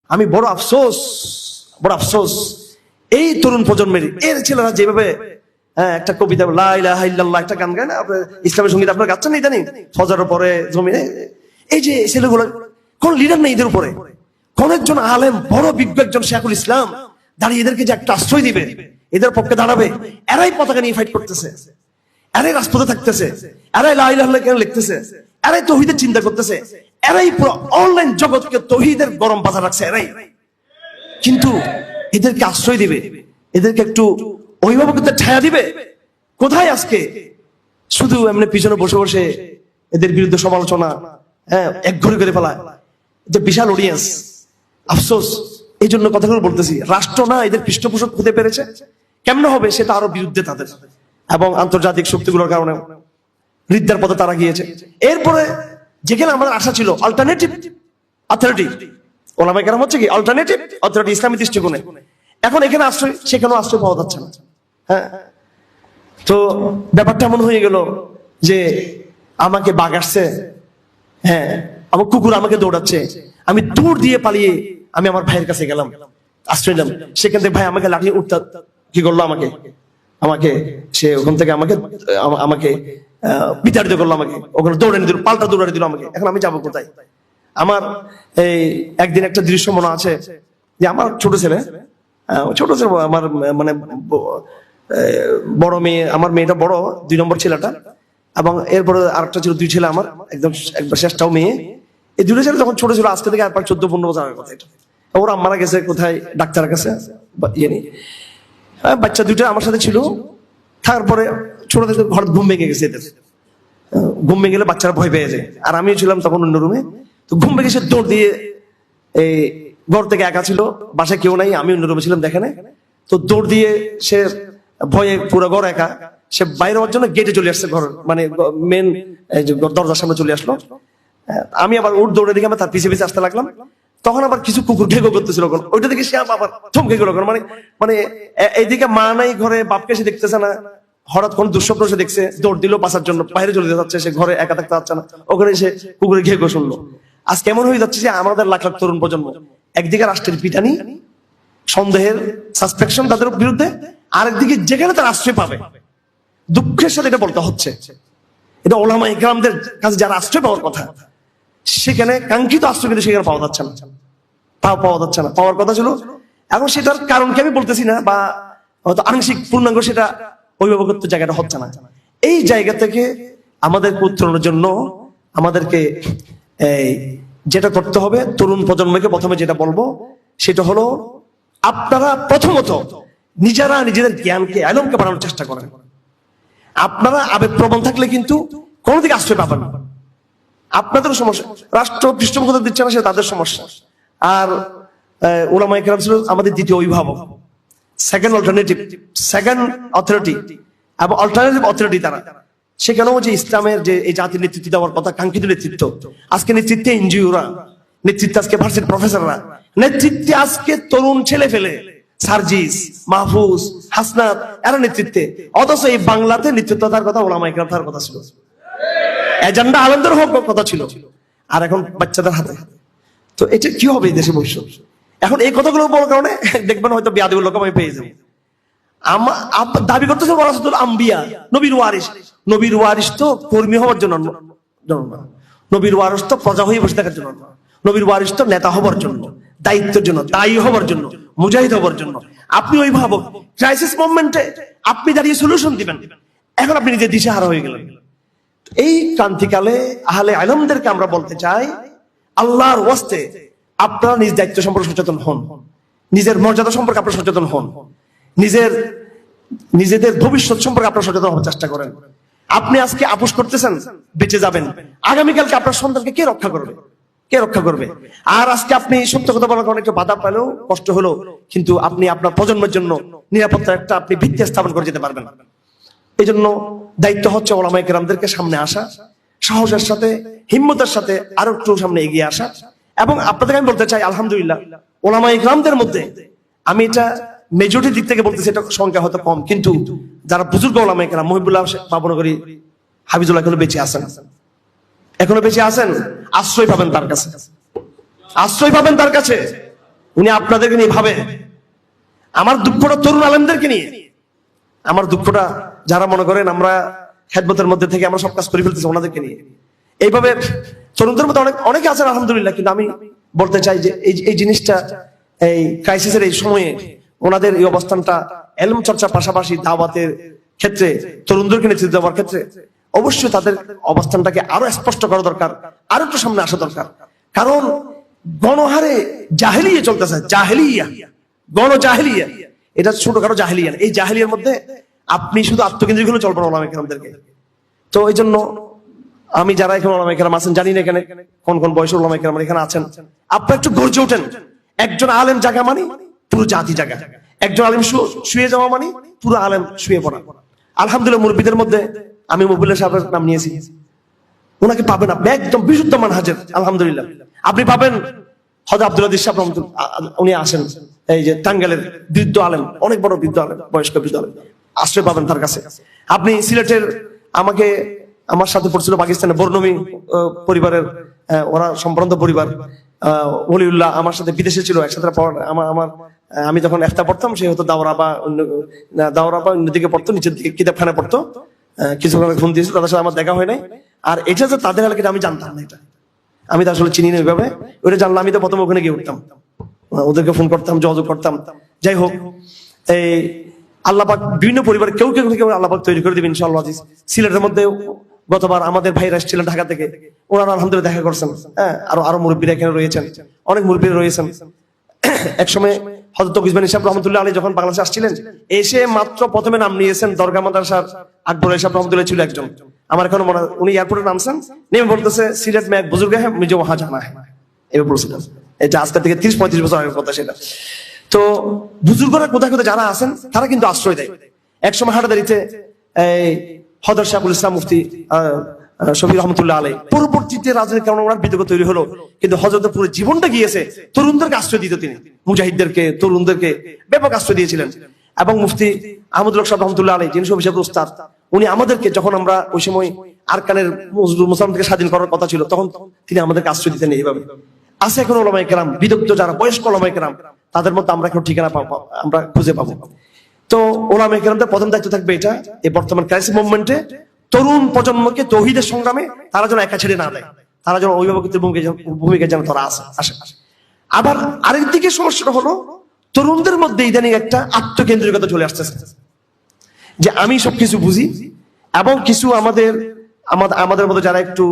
আমি বড় আফসোস এই তরুণ প্রজন্মের এর ছেলেরা যেভাবে একটা কবিতা লা ইলাহা ইল্লাল্লাহ একটা গান গায় না, ইসলামের সঙ্গীত আপনারা গাচ্ছেন না ইদানিং ফজরের পরে জমিনে, এই যে ছেলেগুলো কোন লিডার নেই এদের উপরে, কোন একজন আলেম বড় বিজ্ঞ একজন শেখুল ইসলাম দাঁড়িয়ে এদেরকে যে একটা আশ্রয় দিবে, এদের পক্ষে দাঁড়াবে, এরাই পতাকা নিয়ে ফাইট করতেছে, এরাই রাজপথে থাকতেছে, এরাই লা ইলাহা ইল্লাল্লাহ কেন লিখতেছে, এরাই তৌহিদের চিন্তা করতেছে, এরাই পুরো অনলাইন জগৎকে তৌহিদের গরম বাজার রাখছে এরাই। কিন্তু এদেরকে আশ্রয় দিবে, এদেরকে একটু অভিভাবকদের ছায়া দিবে কোথায়? আজকে শুধু এমনি পিছনে বসে বসে এদের বিরুদ্ধে সমালোচনা, এক ঘরে করে ফেলা, যে বিশাল অডিয়েন্স। আফসোস, এই জন্য কথাগুলো বলতেছি, রাষ্ট্র না এদের পৃষ্ঠপোষক হতে পেরেছে, কেমন হবে সেটা আরো বিরুদ্ধে তাদের, এবং আন্তর্জাতিক শক্তিগুলোর কারণে হৃদ্যার পথে তারা গিয়েছে। এরপরে যেখানে আমাদের আশা ছিল অল্টারনেটিভ অথরিটি, ওলামায়ে কেরাম হচ্ছে কি অল্টারনেটিভ অথরিটি ইসলামী দৃষ্টিকোণে, এখন এখানে আশ্রয়, সেখানেও আশ্রয় পাওয়া যাচ্ছে না। তো ব্যাপারটা এমন হয়ে গেল যে আমাকে বাঘ আসছে, আমার কুকুর আমাকে দৌড়াচ্ছে, আমি দূর দিয়ে পালিয়ে আমি আমার ভাইয়ের কাছে গেলাম, আশ্রয় নিলাম। সেখান থেকে ভাই আমাকে লাঠিয়ে উঠতে কি করলো, আমাকে সে ওখান থেকে আমাকে বিতাড়িত করলো, আমাকে ওখানে দৌড়ে দিল, পাল্টা দৌড়ে দিল আমাকে। এখন আমি যাবো কোথায়? আমার এই একদিন একটা দৃশ্য মনে আছে যে আমার ছোট ছেলে আমার মানে বড় মেয়ে, আমার মেয়েটা বড় 2 নম্বর ছেলেটা, এবং এরপরে আরেকটা ছিল 2 ছেলে আমার, একদম একবার শেষটাও মেয়ে। এই 2 ছেলে যখন ছোট ছিল, আজকে থেকে আর 14-15 বছর আগের কথা এটা, ওরা মারা গেছে কোথায় ডাক্তারের কাছে, বাচ্চা 2টা আমার সাথে ছিল। তারপরে ছোট থেকে ঘর ঘুম ভেঙে গেছে এদের, ঘুম ভেঙে গেলে বাচ্চারা ভয় পেয়ে যায়, আর আমিও ছিলাম তখন অন্য রুমে। তো ঘুম ভেঙে সে দৌড় দিয়ে এই ঘর থেকে, একা ছিল, বাসায় কেউ নাই, আমি অন্য রুমে ছিলাম দেখেনে, তো দৌড় দিয়ে সে ভয়ে পুরো ঘর একা, সে বাইরে হওয়ার জন্য গেটে চলে আসছে, ঘর মানে মেন দরজার সামনে চলে আসলো। আমি আবার উঠ দৌড়ে দিকে তার পিছিয়ে পিছিয়ে আসতে লাগলাম। তখন আবার কিছু কুকুর ঘেঘো করতেছিল, ওইটা দেখে সে আবার থমকে গেল, মানে এইদিকে মা নাই ঘরে, বাপকে সে দেখতেছে না, হঠাৎ কোন দুঃস্বপ্ন সে দেখছে, দৌড় দিল বাঁচার জন্য, বাইরে চলে যাচ্ছে, সে ঘরে একা থাকতে পারছে না, ওখানে সে কুকুরের ঘেঘো শুনলো। আজ কেমন হয়ে যাচ্ছে যে আমাদের লাখ লাখ তরুণ প্রজন্ম, একদিকে রাষ্ট্রের পিটানি, সন্দেহের সাসপেকশন তাদের বিরুদ্ধে, আরেকদিকে যেখানে তার আশ্রয় পাবে, দুঃখের সাথে এটা বলতে হচ্ছে, এটা ওলামায়ে কেরামদের কাছে যারা আশ্রয় পাওয়ার কথা, সেখানে কাঙ্ক্ষিত আশ্রয় কিন্তু সেখানে পাওয়া যাচ্ছে না, পাওয়ার কথা ছিল। এখন সেটার কারণ কি আমি বলতেছি না, বা হয়তো আংশিক পূর্ণাঙ্গ সেটা অভিভাবকত্ব জায়গাটা হচ্ছে না। এই জায়গা থেকে আমাদের উত্তরণের জন্য আমাদেরকে যেটা করতে হবে, তরুণ প্রজন্মকে প্রথমে যেটা বলবো সেটা হলো, আপনারা প্রথমত নিজেরা নিজেদের জ্ঞানকে, আলেমকে বাড়ানোর চেষ্টা করেন। আপনারা আবেগপ্রবণ থাকলে কিন্তু কোনো দিকে আশ্রয় পাবেন না, আপনাদেরও সমস্যা। রাষ্ট্র পৃষ্ঠপোষকতা দিচ্ছে না, সে তাদের সমস্যা। আর উলামায়ে কেরাম ছিল আমাদের দ্বিতীয় অভিভাবক, সেকেন্ড অথরিটি এবং অল্টারনেটিভ অথরিটি। তারা সেখানেও যে ইসলামের যে এই জাতির নেতৃত্ব দেওয়ার কথা, কাঙ্ক্ষিত নেতৃত্ব, আজকে নেতৃত্বে এনজিওরা, নেতৃত্বে আজকে ভার্সিটি প্রফেসররা, নেতৃত্বে আজকে তরুণ ছেলে ফেলে, সার্জিস, মাহফুজ, হাসনাত, এরা নেতৃত্বে। অথচ এই বাংলাতে নেতৃত্ব তার কথা ওলামায়ে কেরাম তার কথা ছিল, এজেন্ডা আলেমদের হোক কথা ছিল, আর এখন বাচ্চাদের হাতে। তো এটা কি হবে এই দেশে ভবিষ্যৎ? এখন এই কথাগুলো বলার কারণে দেখবেন হয়তো বিয়াদুল লোক আমি পেয়ে যাবো। দাবি করতেছে ওয়ারাসাতুল আম্বিয়া, নবীর ওয়ারিস। নবীর ওয়ারিস তো কর্মী হওয়ার জন্য না, নবীর ওয়ারিস তো প্রজা হয়ে বসে থাকার জন্য না, নবীর ওয়ারিস তো নেতা হবার জন্য, দায়িত্বের জন্য, দায়ী হবার জন্য, মুজাহিদ হবার জন্য। আপনি ওই ভাবক, ক্রাইসিস মোমেন্টে আপনি দাঁড়িয়ে সলিউশন দিবেন, এখন আপনি নিজের দিশেহারা হয়ে গেলেন। এই ক্রান্তিকালে আহলে ইলমদেরকে আমরা বলতে চাই, আল্লাহর ওয়াস্তে আপনারা নিজ দায়িত্ব সম্পর্কে সচেতন হন, নিজের মর্যাদা সম্পর্কে আপনারা সচেতন হন, নিজেদের ভবিষ্যৎ সম্পর্কে আপনারা সচেতন হওয়ার চেষ্টা করেন। আপনি আজকে আপোষ করতেছেন, বেঁচে যাবেন, আগামীকালকে আপনার সন্তানকে কে রক্ষা করবে? আর আজকে আপনি সত্য কথা বলার কারণে একটু বাধা পেলেও, কষ্ট হলো, কিন্তু আপনি আপনার প্রজন্মের জন্য নিরাপত্তার একটা আপনি ভিত্তি স্থাপন করে যেতে পারবেন। এই জন্য দায়িত্ব হচ্ছে ওলামায়ে কেরামদেরকে সামনে আসা, সাহসের সাথে, হিম্মতের সাথে আরো একটু সামনে এগিয়ে আসা। এবং আপনাদেরকে আমি বলতে চাই, আলহামদুলিল্লাহ ওলামায়ে কেরামদের মধ্যে, আমি এটা মেজরিটির দিক থেকে বলতেছি, এটা সংখ্যা হয়তো কম, কিন্তু যারা বুজুর্গ ওলামায়ে কেরাম, মহিবুল্লাহ বাবনগরী, হাফিজুল্লাহ এখনো বেঁচে আছেন, আশ্রয় পাবেন তার কাছে, উনি আপনাদেরকে নিয়ে ভাবে। আমার দুঃখটা তরুণ আলেমদেরকে নিয়ে, আমার দুঃখটা যারা মনে করেন আমরা খেদমতের মধ্যে থেকে আমরা সব কাজ করে ফেলতেছি ওনাদেরকে নিয়ে। এইভাবে তরুণদের মধ্যে অনেকে আছেন আলহামদুলিল্লাহ, কিন্তু আমি বলতে চাই যে এই জিনিসটা, এই ক্রাইসিসের এই সময়ে ওনাদের এই অবস্থানটা এলম চর্চার পাশাপাশি দাওয়াতের ক্ষেত্রে, তরুণদেরকে নেতৃত্ব দেওয়ার ক্ষেত্রে অবশ্যই তাদের অবস্থানটাকে আরো স্পষ্ট করা দরকার, আরো একটু সামনে আসা দরকার। কারণ গণহারে জাহেলিয়া চলতেছে, জাহেলিয়া, গণ জাহেলিয়া, এটা ছোটখাটো জাহেলিয়া। এই জাহেলিয়ার মধ্যে আপনি শুধু আত্মকেন্দ্রিক হলে চলবেন ওলামা কেরামদেরকে। তো এই জন্য আমি যারা এখানে ওলামা কেরাম আছেন, জানি না এখানে কোন কোন বয়সের ওলামা কেরাম এখানে আছেন, আপনারা একটু গর্জে ওঠেন। একজন আলেম জায়গা মানে পুরো জাতি জায়গা, একজন আলেম শুয়ে যাওয়া মানে পুরো আলেম শুয়ে পড়া। আলহামদুলিল্লাহ মুরব্বীদের মধ্যে আমি মুবুল্লাহ সাহেবের নাম নিয়েছি, ওনাকে পাবেন আপনি একদম বিশুদ্ধ মানহাজের। আলহামদুলিল্লাহ আপনি পাবেন হযরত আব্দুল আদিস সাহেব উনি আসেন, এই যে টাঙ্গাইলের বৃদ্ধ আলেম, অনেক বড় বৃদ্ধ আলেম, বয়স্ক বৃদ্ধ আলেম, আশ্রয় পাবেন তার কাছে। আপনি সিলেটের, আমার সাথে পড়ছিল পাকিস্তানের বর্ণমী পরিবারের, ওরা সম্ভ্রান্ত পরিবার, ওলিউল্লাহ আমার সাথে বিদেশে ছিল একসাথে আমি যখন ইফতা পড়তাম, সে হতো দাওরা বা অন্যদিকে পড়তো, নিচের দিকে কিতাবখানা পড়তো। কিছু ফোন দিয়েছিল, তাদের সাথে আমার দেখা হয় নাই। আর এটা যে তাদের এলাকাটা আমি জানতাম না, এটা আমি তো আসলে চিনি না ওইভাবে। ওইটা জানলাম আমি তো প্রথম ওখানে গিয়ে উঠতাম, ওদেরকে ফোন করতাম, যোগাযোগ করতাম। যাই হোক, এই আল্লাহপাক বিভিন্ন পরিবার কেউ আল্লাহপাক তৈরি করে দিবেন ইনশাআল্লাহ। সিলেটের মধ্যে গতবার আমাদের ভাইরা এসেছিলেন ঢাকা থেকে, ওনারা আলহামদুলিল্লাহ দেখা করছেন। হ্যাঁ, আরো মুরব্বীরা এখানে রয়েছেন, অনেক মুরব্বীরা রয়েছেন। একসময় হযরত তকিজবানী সাহেব রহমতুল্লাহ আলী যখন বাংলাদেশে আসছিলেন, এসে মাত্র প্রথমে নাম নিয়েছেন দরগা মাদ্রাসার আকবর সাহেব রহমতুল্লাহ ছিল একজন। আমার এখনো মনে, উনি এয়ারপোর্টে নামছেন, নেমে বলতেছে সিলেট মে এক বুজুর্গ হ্যাঁ মুঝে ওয়াহাঁ জানা হ্যাঁ, এবার বলছিলেন। এটা আজকে থেকে 30-35 বছর আগের কথা সেটা। তো বুজুর্গরা কোথায় কোথায় যারা আছেন তারা কিন্তু আশ্রয় দেয়। একসময় হাটাদারিতে হযরত শাহুল ইসলাম মুফতি শফি রহমতুল্লাহ আলাই, পরবর্তীতে রাজনীতির কারণে ওনার বিতর্ক তৈরি হলো, কিন্তু হযরতের পুরো জীবনটা গিয়েছে তরুণদেরকে আশ্রয় দিত। তিনি মুজাহিদদেরকে, তরুণদেরকে ব্যাপক আশ্রয় দিয়েছিলেন। এবং মুফতি আহমদুল হক সাহেব রহমতুল্লাহ আলাই, যিনি শফি সাহেবের উস্তাদ, উনি আমাদেরকে যখন আমরা ওই সময় আরকানের মুসলমানদেরকে স্বাধীন করার কথা ছিল, তখন তিনি আমাদেরকে আশ্রয় দিতেন এইভাবে। আছে এখন ওলামায়ে কেরাম, বিদগ্ধ যারা বয়স্ক ওলামায়ে কেরাম, তাদের মধ্যে আমরা এখন ঠিকানা পাবো, আমরা খুঁজে পাবো। তো ওলামায়ে কেরামদের প্রথম দায়িত্ব থাকবে এটা, এই বর্তমান ক্রাইসিস মুভমেন্টে তরুণ প্রজন্মকে তৌহিদের সংগ্রামে তারা যেন একা ছেড়ে না দেয়, তারা যেন অভিভাবকের ভূমিকা যেন তারা আসে। আবার আরেকদিকে সমস্যাটা হলো তরুণদের মধ্যে ইদানিং একটা আত্মকেন্দ্রিকতা চলে আসতেছে, যে আমি সবকিছু বুঝি। এবং কিছু আমাদের মধ্যে যারা একটু